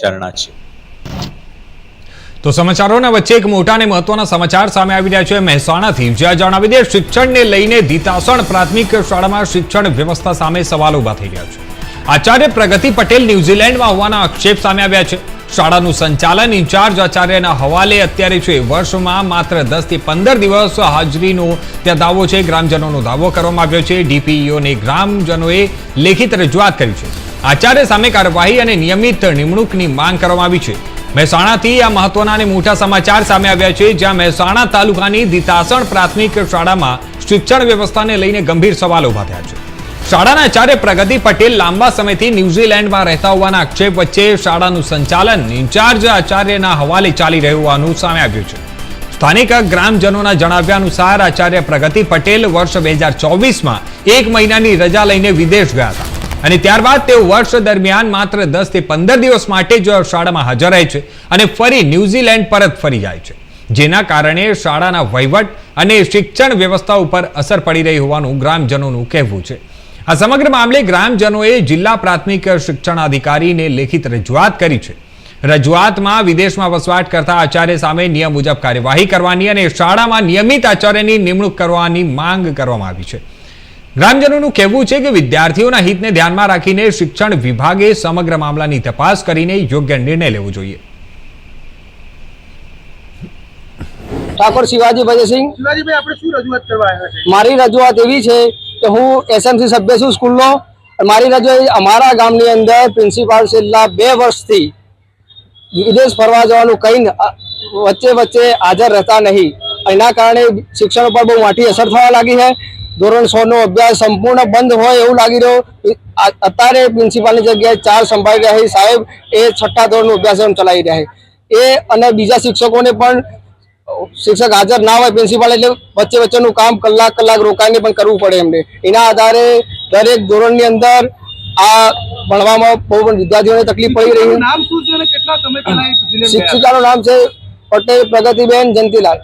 ચરણા છે। તો સમાચારોના વચ્ચે એક મોટા અને મહત્વના સમાચાર સામે આવી રહ્યા છે મહેસાણાથી, જ્યાં જણાવી દે શિક્ષણને લઈને દીતાસણ પ્રાથમિક શાળામાં શિક્ષણ વ્યવસ્થા સામે સવાલ ઉભા થઈ રહ્યા છે। આચાર્ય પ્રગતિ પટેલ ન્યુઝીલેન્ડમાં હોવાના આક્ષેપ સામે આવ્યા છે। શાળાનું સંચાલન ઇન્ચાર્જ આચાર્યના હવાલે અત્યારે છે। વર્ષમાં માત્ર 10 થી 15 દિવસ હાજરીનો ત્યાં દાવો છે। ગ્રામજનોનો દાવો કરવામાં આવ્યો છે। ડીપીઈઓને ગ્રામજનોએ લેખિત રજૂઆત કરી છે। આચાર્ય સામે કાર્યવાહી અને નિયમિત નિમણૂકની માંગ કરવામાં આવી છે। મહેસાણાથી આ મહત્વના અને મોટા સમાચાર સામે આવ્યા છે, જ્યાં મહેસાણા તાલુકાની દીતાસણ પ્રાથમિક શાળામાં શિક્ષણ વ્યવસ્થાને લઈને ગંભીર સવાલો ઉભા થયા છે। શાળાના આચાર્ય પ્રગતિ પટેલ લાંબા સમયથી ન્યુઝીલેન્ડમાં રહેતા હોવાના આક્ષેપ વચ્ચે શાળાનું સંચાલન ઇન્ચાર્જ આચાર્યના હવાલે ચાલી રહ્યું હોવાનું સામે આવ્યું છે। સ્થાનિક ગ્રામજનોના જણાવ્યા અનુસાર આચાર્ય પ્રગતિ પટેલ વર્ષ 2024માં 1 મહિનાની રજા લઈને વિદેશ ગયા હતા અને ત્યારબાદ તેઓ વર્ષ દરમિયાન માત્ર 10 થી 15 દિવસ માટે જ શાળામાં હાજર રહે છે અને ફરી ન્યુઝીલેન્ડ પરત ફરી જાય છે, જેના કારણે શાળાના વહીવટ અને શિક્ષણ વ્યવસ્થા ઉપર અસર પડી રહી હોવાનું ગ્રામજનોનું કહેવું છે। આ સમગ્ર મામલે ગ્રામજનોએ જિલ્લા પ્રાથમિક શિક્ષણાધિકારીને લેખિત રજૂઆત કરી છે। રજૂઆતમાં વિદેશમાં વસવાટ કરતા આચાર્ય સામે નિયમ મુજબ કાર્યવાહી કરવાની અને શાળામાં નિયમિત આચાર્યની નિમણૂક કરવાની માંગ કરવામાં આવી છે। ગ્રામજનોનું કહેવું છે કે વિદ્યાર્થીઓના હિતને ધ્યાનમાં રાખીને શિક્ષણ વિભાગે સમગ્ર મામલાની તપાસ કરીને યોગ્ય નિર્ણય લેવો જોઈએ। ઠાકોર શિવાજી ભજસિંહ। શિવાજીભાઈ, આપણે શું રજૂઆત કરવા આવ્યા છે? મારી રજૂઆત એવી છે કે હું એસએમસી સભ્ય છું સ્કૂલનો। મારી રજૂઆત અમારા ગામની અંદર પ્રિન્સિપાલ છેલ્લા 2 વર્ષથી વિદેશ ફરવા જવાનું કહીને વચ્ચે હાજર રહેતા નહીં। એના કારણે શિક્ષણ ઉપર બહુ મોટી અસર થવા લાગી છે। ધોરણ 6 નો અભ્યાસ સંપૂર્ણ બંધ હોય એવું લાગી રહ્યો। અત્યારે પ્રિન્સિપાલની જગ્યાએ 4 સંભાળી રહ્યા છે સાહેબ, એ 6ઠ્ઠા ધોરણનો અભ્યાસક્રમ ચલાવી રહ્યા છે। એ અને બીજા શિક્ષકોને પણ શિક્ષક હાજર ના હોય પ્રિન્સિપાલ, એટલે વચ્ચેનું કામ કલાક રોકાઈને પણ કરવું પડે એમને। એના આધારે દરેક ધોરણની અંદર આ ભણવામાં બહુ પણ વિદ્યાર્થીઓને તકલીફ પડી રહી છે। નામ શું છે અને કેટલા સમય પહેલા શિક્ષિકાનું નામ છે પટેલ પ્રગતિબેન જંતીલાલ।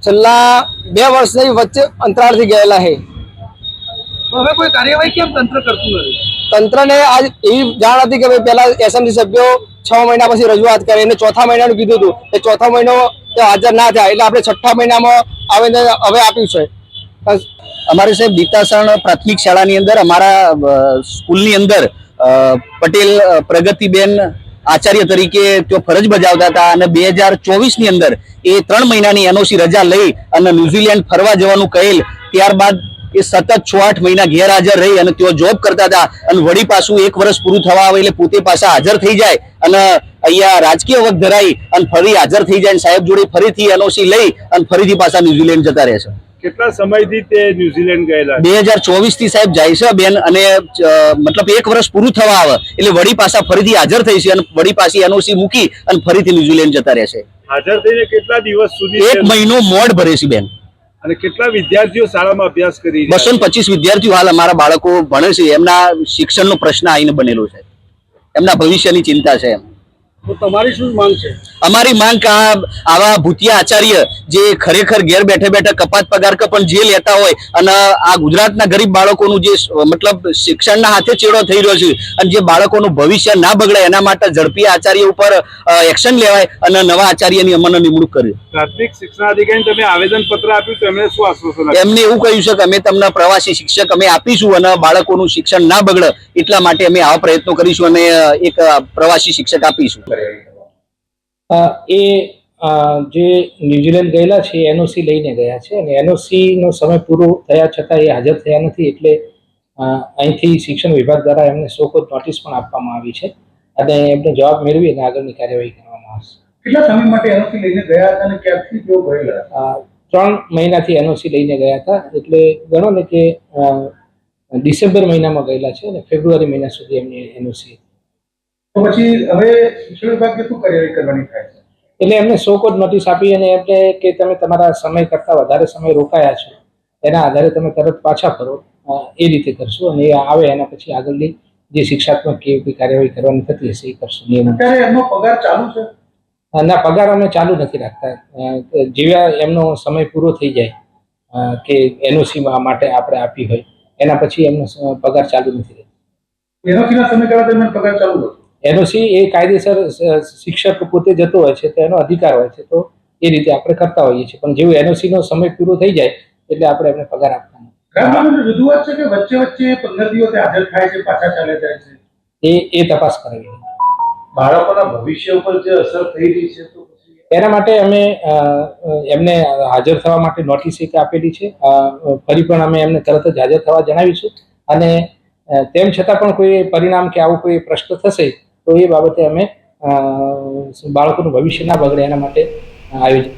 છેલ્લા 2 વર્ષની વચ્ચે અંતરાળથી ગયેલા છે। હવે કોઈ કાર્યવાહી કેમ તંત્ર કરતું નથી? તંત્રને આજ એવી જાણ હતી કે ભાઈ પહેલા એસએમસી સભ્યો 6 મહિના પછી રજૂઆત કરે, એને 4થા મહિનાનું કીધું હતું, એ 4થા મહિનો હાજર ના થયા, એટલે આપણે 6ઠ્ઠા મહિનામાં આવેદન હવે આપ્યું છે। અમારી સાહેબ દીતાસણ પ્રાથમિક શાળાની અંદર અમારા સ્કૂલની અંદર પટેલ પ્રગતિબેન આચાર્ય તરીકે તેઓ ફરજ બજાવતા હતા અને 2024ની અંદર એ 3 મહિનાની એનઓસી રજા લઈ અને ન્યુઝીલેન્ડ ફરવા જવાનું કહેલ। ત્યારબાદ એ સતત 6-8 મહિના ગેરહાજર રહી અને તેઓ જોબ કરતા હતા અને વળી પાછું 1 વર્ષ પૂરું થવા આવે એટલે પોતે પાછા હાજર થઈ જાય અને અહીંયા રાજકીય વખત ધરાઈ અને ફરી હાજર થઈ જાય, સાહેબ જોડે ફરીથી એનઓસી લઈ અને ફરીથી પાછા ન્યુઝીલેન્ડ જતા રહે છે। કેટલા સમયથી તે ન્યુઝીલેન્ડ ગયેલા? 2024 થી સાહેબ જાય છે બેન, અને મતલબ 1 વર્ષ પૂરું થવા આવે એટલે વળી પાછા ફરીથી હાજર થઈ છે અને વળી પાછી એનઓસી મૂકી અને ફરીથી ન્યુઝીલેન્ડ જતા રહે છે। હાજર થઈને કેટલા દિવસ સુધી? 1 મહિનો મોડ ભરે છે બેન। અને કેટલા વિદ્યાર્થીઓ શાળામાં અભ્યાસ કરી? 225 વિદ્યાર્થીઓ હાલ અમારા બાળકો ભણે છે। એમના શિક્ષણનો પ્રશ્ન આવીને બનેલો છે, એમના ભવિષ્યની ચિંતા છે। તો તમારી શું માંગ છે? અમારી માંગ કે આવા ભૂતિયા આચાર્ય જે ખરેખર ઘેર બેઠે કપાત પગાર કે પણ જે લેતા હોય અને આ ગુજરાતના ગરીબ બાળકોનું જે મતલબ શિક્ષણના હાથે ચેડો થઈ રહ્યો છે અને જે બાળકોનું ભવિષ્ય ના બગડે એના માટે ઝડપી આચાર્ય ઉપર એક્શન લેવાય અને નવા આચાર્યની અમને નિમણૂક કરી। પ્રાથમિક શિક્ષણાધિકારીને તમે આવેદન પત્ર આપ્યું તો એમણે શું આશ્વાસન આપ્યું? એમને એવું કહ્યું છે કે અમે તમને પ્રવાસી શિક્ષક અમે આપીશું અને બાળકોનું શિક્ષણ ના બગડે એટલા માટે અમે આવા પ્રયત્નો કરીશું અને એક પ્રવાસી શિક્ષક આપીશું। એ જે ન્યુઝીલેન્ડ ગયેલા છે એનઓસી લઈને ગયા છે અને એનઓસીનો સમય પૂરો થયા છતાં એ હાજર થયા નથી, એટલે અહીંથી શિક્ષણ વિભાગ દ્વારા એમને શોકોઝ નોટિસ પણ આપવામાં આવી છે અને એમનો જવાબ મેળવી અને આગળની કાર્યવાહી કરવામાં આવશે। કેટલા સમય માટે એનઓસી લઈને ગયા હતા અને ક્યારથી તેઓ ગયેલા? 3 મહિનાથી એનઓસી લઈને ગયા હતા, એટલે ગણો ને કે ડિસેમ્બર મહિનામાં ગયેલા છે અને ફેબ્રુઆરી મહિના સુધી એમની એનઓસી। તો પછી હવે શિક્ષણ વિભાગે શું કાર્યવાહી કરવાની થાય છે? એટલે એમને શોકોઝ નોટિસ આપી અને એમને કે તમે તમારા સમય કરતાં વધારે સમય રોકાયા છો એના આધારે તમે તરત પાછા ફરો, એ રીતે કરશું અને એ આવે એના પછી આગળની જે શિક્ષાત્મક કે કાર્યવાહી કરવાની થતી હશે એ કરશું। નિયમ અત્યારે એમનો પગાર ચાલુ છે? ના, પગાર અમે ચાલુ નથી રાખતા। જેવા એમનો સમય પૂરો થઈ જાય કે એનઓસી માટે આપણે આપી હોય એના પછી એમનો પગાર ચાલુ નથી રહેતો। એનઓસીના સમયગાળા દરમિયાન પગાર ચાલુ હતો? એનઓસી એ કાયદેસર શિક્ષક પોતે જતો હોય છે તો એનો અધિકાર હોય છે, તો એ રીતે આપણે કરતા હોઈએ છીએ. પણ જેવું એનઓસી નો સમય પૂરો થઈ જાય એટલે આપણે એમને પગાર આપવાનો. ગ્રામજનોની રજૂઆત છે કે વચ્ચે વચ્ચે 15 દિવસે હાજર થાય છે, પાછા ચાલે જાય છે. એ તપાસ કરાવી. બાળકોના ભવિષ્ય ઉપર જે અસર થઈ રહી છે તો પછી એના માટે અમે એમને હાજર થવા માટે નોટિસ એક આપેલી છે. ફરી પણ અમે એમને તરત જ હાજર થવા જણાવીશું, અને તેમ છતાં પણ કોઈ પરિણામ કે આવો કોઈ પ્રશ્ન થશે તો એ બાબતે અમે બાળકોનું ભવિષ્ય ના બગડે એના માટે આયોજન